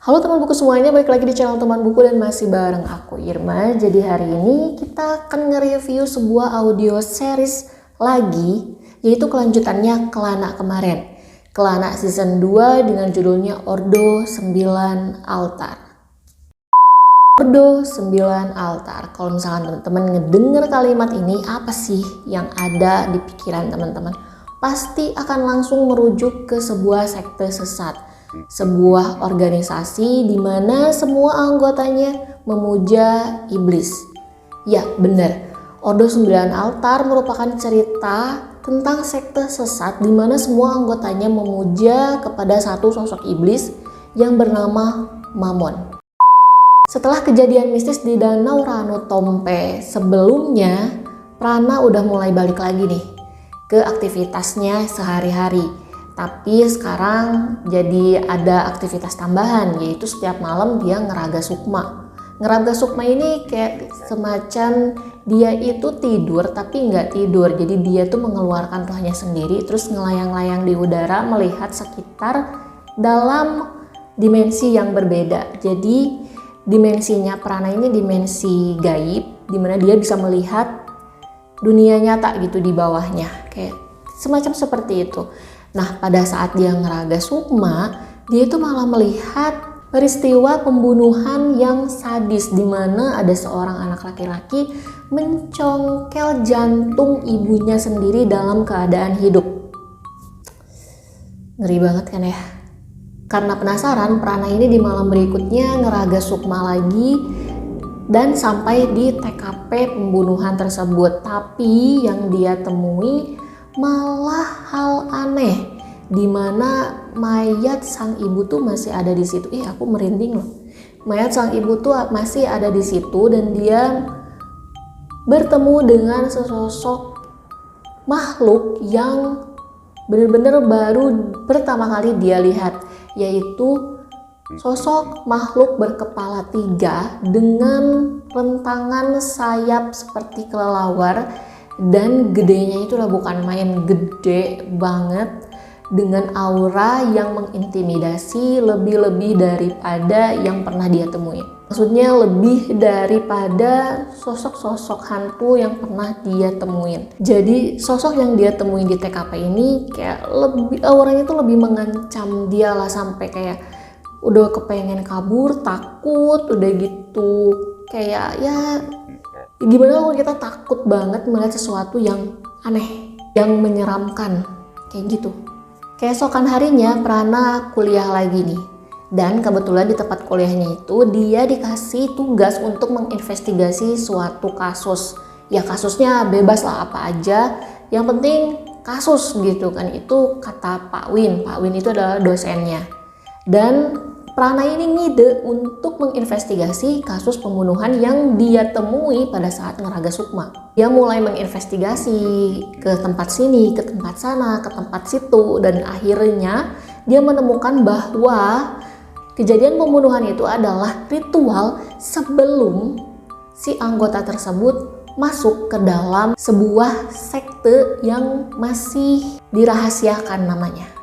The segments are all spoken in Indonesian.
Halo teman buku semuanya, balik lagi di channel teman buku dan masih bareng aku Irma. Jadi hari ini kita akan nge-review sebuah audio series lagi, yaitu kelanjutannya Kelana kemarin. Kelana season 2 dengan judulnya Ordo 9 Altar. Ordo 9 Altar. Kalau misalkan teman-teman ngedenger kalimat ini, apa sih yang ada di pikiran teman-teman? Pasti akan langsung merujuk ke sebuah sekte sesat. Sebuah organisasi di mana semua anggotanya memuja iblis. Ya benar, Ordo 9 Altar merupakan cerita tentang sekte sesat di mana semua anggotanya memuja kepada satu sosok iblis yang bernama Mammon. Setelah kejadian mistis di Danau Ranu Tompe sebelumnya, Prana udah mulai balik lagi nih ke aktivitasnya sehari-hari. Tapi sekarang jadi ada aktivitas tambahan, yaitu setiap malam dia ngeraga sukma. Ngeraga sukma ini kayak semacam dia itu tidur tapi nggak tidur. Jadi dia tuh mengeluarkan rohnya sendiri terus ngelayang-layang di udara melihat sekitar dalam dimensi yang berbeda. Jadi dimensinya Prana ini dimensi gaib, dimana dia bisa melihat dunia nyata gitu di bawahnya. Kayak semacam seperti itu. Nah, pada saat dia ngeraga sukma, dia itu malah melihat peristiwa pembunuhan yang sadis di mana ada seorang anak laki-laki mencongkel jantung ibunya sendiri dalam keadaan hidup. Ngeri banget kan ya? Karena penasaran, Prana ini di malam berikutnya ngeraga sukma lagi dan sampai di TKP pembunuhan tersebut. Tapi yang dia temui malah hal aneh, dimana mayat sang ibu tuh masih ada di situ. Aku merinding loh. Mayat sang ibu tuh masih ada di situ dan dia bertemu dengan sesosok makhluk yang benar-benar baru pertama kali dia lihat, yaitu sosok makhluk berkepala 3 dengan rentangan sayap seperti kelelawar. Dan gedenya itu lah bukan main, gede banget dengan aura yang mengintimidasi lebih-lebih daripada yang pernah dia temui. Maksudnya lebih daripada sosok-sosok hantu yang pernah dia temuin. Jadi sosok yang dia temuin di TKP ini kayak lebih auranya itu lebih mengancam dia lah, sampai kayak udah kepengen kabur, takut, udah gitu kayak ya gimana kalau kita takut banget melihat sesuatu yang aneh, yang menyeramkan, kayak gitu. Keesokan harinya Prana kuliah lagi nih. Dan kebetulan di tempat kuliahnya itu dia dikasih tugas untuk menginvestigasi suatu kasus. Ya kasusnya bebas lah apa aja, yang penting kasus gitu kan. Itu kata Pak Win. Pak Win itu adalah dosennya. Dan Prana ini ngide untuk menginvestigasi kasus pembunuhan yang dia temui pada saat ngeraga sukma. Dia mulai menginvestigasi ke tempat sini, ke tempat sana, ke tempat situ, dan akhirnya dia menemukan bahwa kejadian pembunuhan itu adalah ritual sebelum si anggota tersebut masuk ke dalam sebuah sekte yang masih dirahasiakan namanya.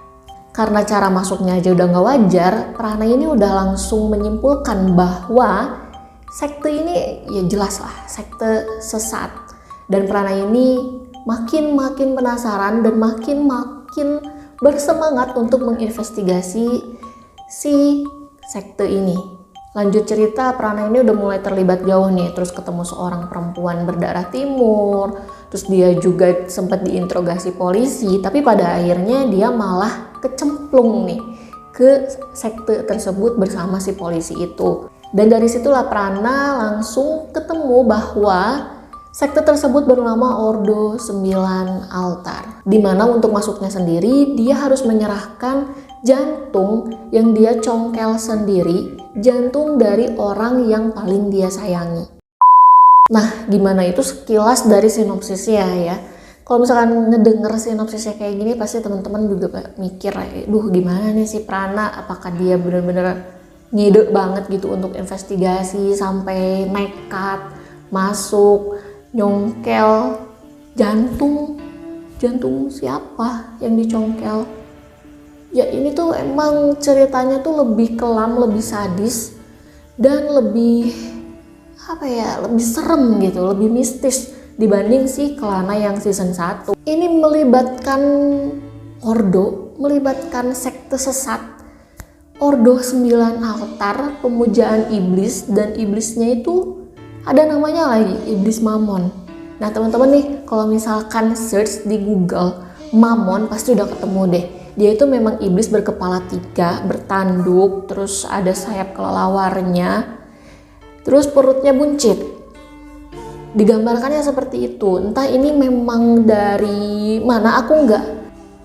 Karena cara masuknya aja udah gak wajar, Prana ini udah langsung menyimpulkan bahwa sekte ini ya jelas lah sekte sesat. Dan Prana ini makin penasaran dan makin bersemangat untuk menginvestigasi si sekte ini. Lanjut cerita, Prana ini udah mulai terlibat jauh nih, terus ketemu seorang perempuan berdarah timur, terus dia juga sempat diinterogasi polisi, tapi pada akhirnya dia malah kecemplung nih ke sekte tersebut bersama si polisi itu. Dan dari situlah Prana langsung ketemu bahwa sekte tersebut bernama Ordo 9 Altar, dimana untuk masuknya sendiri dia harus menyerahkan jantung yang dia congkel sendiri, jantung dari orang yang paling dia sayangi. Nah, gimana itu sekilas dari sinopsisnya ya. Kalau misalkan ngedenger sinopsisnya kayak gini, pasti teman-teman juga mikir, duh gimana nih si Prana, apakah dia bener-bener ngide banget gitu untuk investigasi sampai nekat masuk nyongkel jantung siapa yang dicongkel. Ya ini tuh emang ceritanya tuh lebih kelam, lebih sadis, dan lebih apa ya, lebih serem gitu, lebih mistis dibanding si Kelana yang season 1. Ini melibatkan ordo, melibatkan sekte sesat, ordo 9 altar, pemujaan iblis, dan iblisnya itu ada namanya lagi, iblis Mammon. Nah teman-teman nih, kalau misalkan search di Google Mammon pasti udah ketemu deh. Dia itu memang iblis berkepala 3, bertanduk, terus ada sayap kelelawarnya, terus perutnya buncit. Digambarkannya seperti itu. Entah ini memang dari mana, aku nggak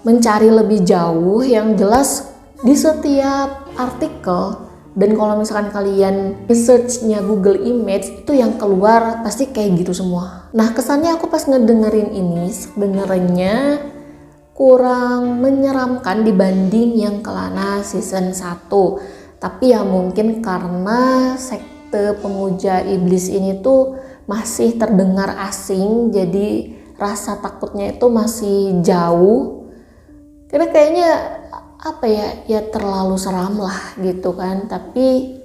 mencari lebih jauh. Yang jelas di setiap artikel, dan kalau misalkan kalian researchnya Google Image, itu yang keluar pasti kayak gitu semua. Nah kesannya aku pas ngedengerin ini sebenarnya kurang menyeramkan dibanding yang Kelana season 1. Tapi ya mungkin karena sekte pemuja iblis ini tuh masih terdengar asing, jadi rasa takutnya itu masih jauh. Karena kayaknya apa ya terlalu seram lah gitu kan. Tapi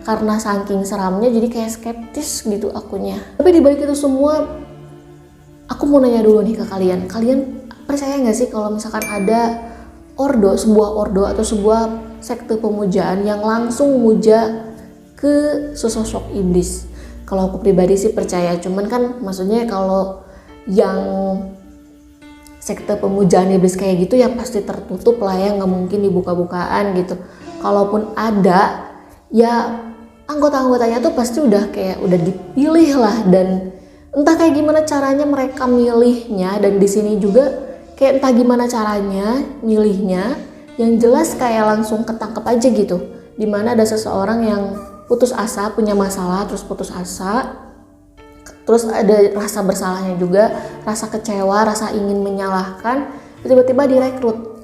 karena saking seramnya jadi kayak skeptis gitu akunya. Tapi dibalik itu semua, aku mau nanya dulu nih ke kalian. Kalian percaya nggak sih kalau misalkan ada ordo, sebuah ordo atau sebuah sekte pemujaan yang langsung muja ke sesosok iblis? Kalau aku pribadi sih percaya, cuman kan maksudnya kalau yang sekte pemujaan iblis kayak gitu ya pasti tertutup lah ya, nggak mungkin dibuka-bukaan gitu. Kalaupun ada ya anggota-anggotanya tuh pasti udah dipilih lah, dan entah kayak gimana caranya mereka milihnya. Dan di sini juga kayak entah gimana caranya milihnya, yang jelas kayak langsung ketangkep aja gitu. Dimana ada seseorang yang putus asa, punya masalah, terus putus asa, terus ada rasa bersalahnya juga, rasa kecewa, rasa ingin menyalahkan, tiba-tiba direkrut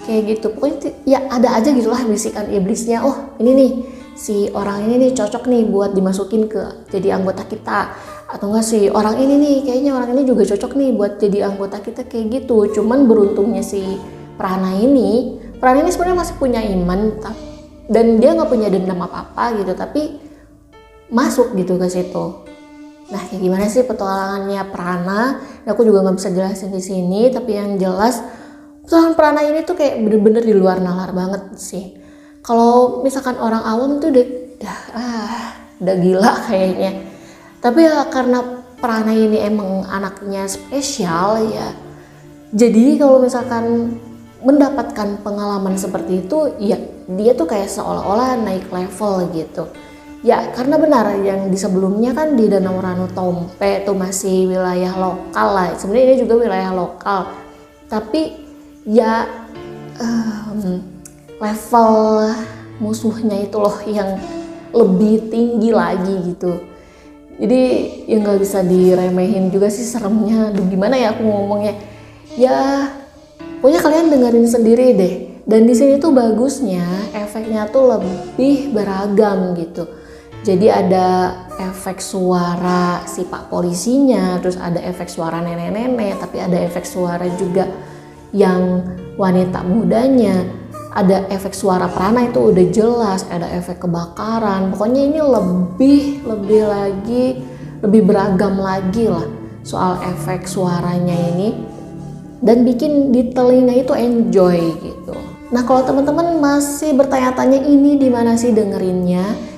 kayak gitu. Pokoknya ya ada aja gitulah bisikan iblisnya, oh ini nih si orang ini nih cocok nih buat dimasukin ke jadi anggota kita, atau enggak si orang ini nih kayaknya orang ini juga cocok nih buat jadi anggota kita kayak gitu. Cuman beruntungnya si Prana ini sebenarnya masih punya iman dan dia nggak punya dendam apa-apa gitu, tapi masuk gitu ke situ. Nah kayak gimana sih petualangannya Prana? Aku juga nggak bisa jelasin di sini, tapi yang jelas petualangan Prana ini tuh kayak bener-bener di luar nalar banget sih. Kalau misalkan orang awam tuh udah gila kayaknya. Tapi ya karena Prana ini emang anaknya spesial ya, jadi kalau misalkan mendapatkan pengalaman seperti itu, ya dia tuh kayak seolah-olah naik level gitu. Ya karena benar yang di sebelumnya kan di Danau Ranotompe tuh masih wilayah lokal lah. Sebenarnya ini juga wilayah lokal, tapi ya level musuhnya itu loh yang lebih tinggi lagi gitu. Jadi ya nggak bisa diremehin juga sih seremnya. Aduh gimana ya aku ngomongnya. Ya pokoknya kalian dengerin sendiri deh. Dan di sini tuh bagusnya efeknya tuh lebih beragam gitu. Jadi ada efek suara si pak polisinya, terus ada efek suara nenek-nenek, tapi ada efek suara juga yang wanita mudanya, ada efek suara Prana itu udah jelas, ada efek kebakaran. Pokoknya ini lebih beragam lagi lah soal efek suaranya ini, dan bikin di telinga itu enjoy gitu. Nah kalau teman-teman masih bertanya-tanya ini di mana sih dengerinnya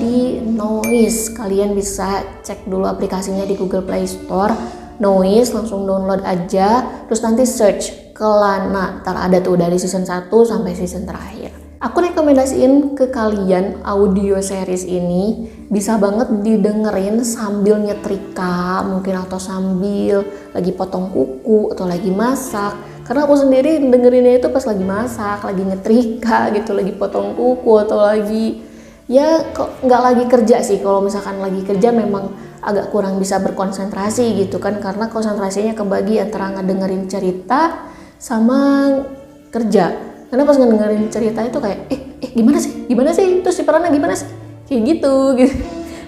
di Noise. Kalian bisa cek dulu aplikasinya di Google Play Store, Noise, langsung download aja, terus nanti search Kelana, ntar ada tuh dari season 1 sampai season terakhir. Aku rekomendasiin ke kalian audio series ini, bisa banget didengerin sambil nyetrika mungkin, atau sambil lagi potong kuku atau lagi masak. Karena aku sendiri dengerinnya itu pas lagi masak, lagi nyetrika gitu, lagi potong kuku, atau lagi ya kok nggak lagi kerja sih. Kalau misalkan lagi kerja memang agak kurang bisa berkonsentrasi gitu kan, karena konsentrasinya kebagi antara ngedengerin cerita sama kerja. Karena pas ngedengerin cerita itu kayak gimana sih itu si Prana gimana sih kayak gitu.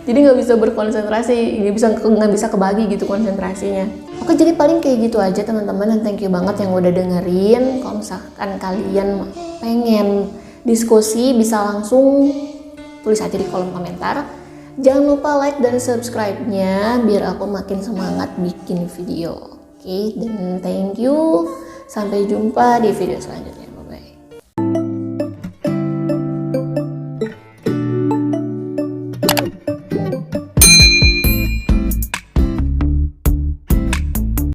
Jadi nggak bisa berkonsentrasi, nggak bisa kebagi gitu konsentrasinya. Oke, jadi paling kayak gitu aja teman-teman, dan thank you banget yang udah dengerin. Kalau misalkan kalian pengen diskusi bisa langsung tulis aja di kolom komentar. Jangan lupa like dan subscribe-nya biar aku makin semangat bikin video. Oke, dan thank you. Sampai jumpa di video selanjutnya.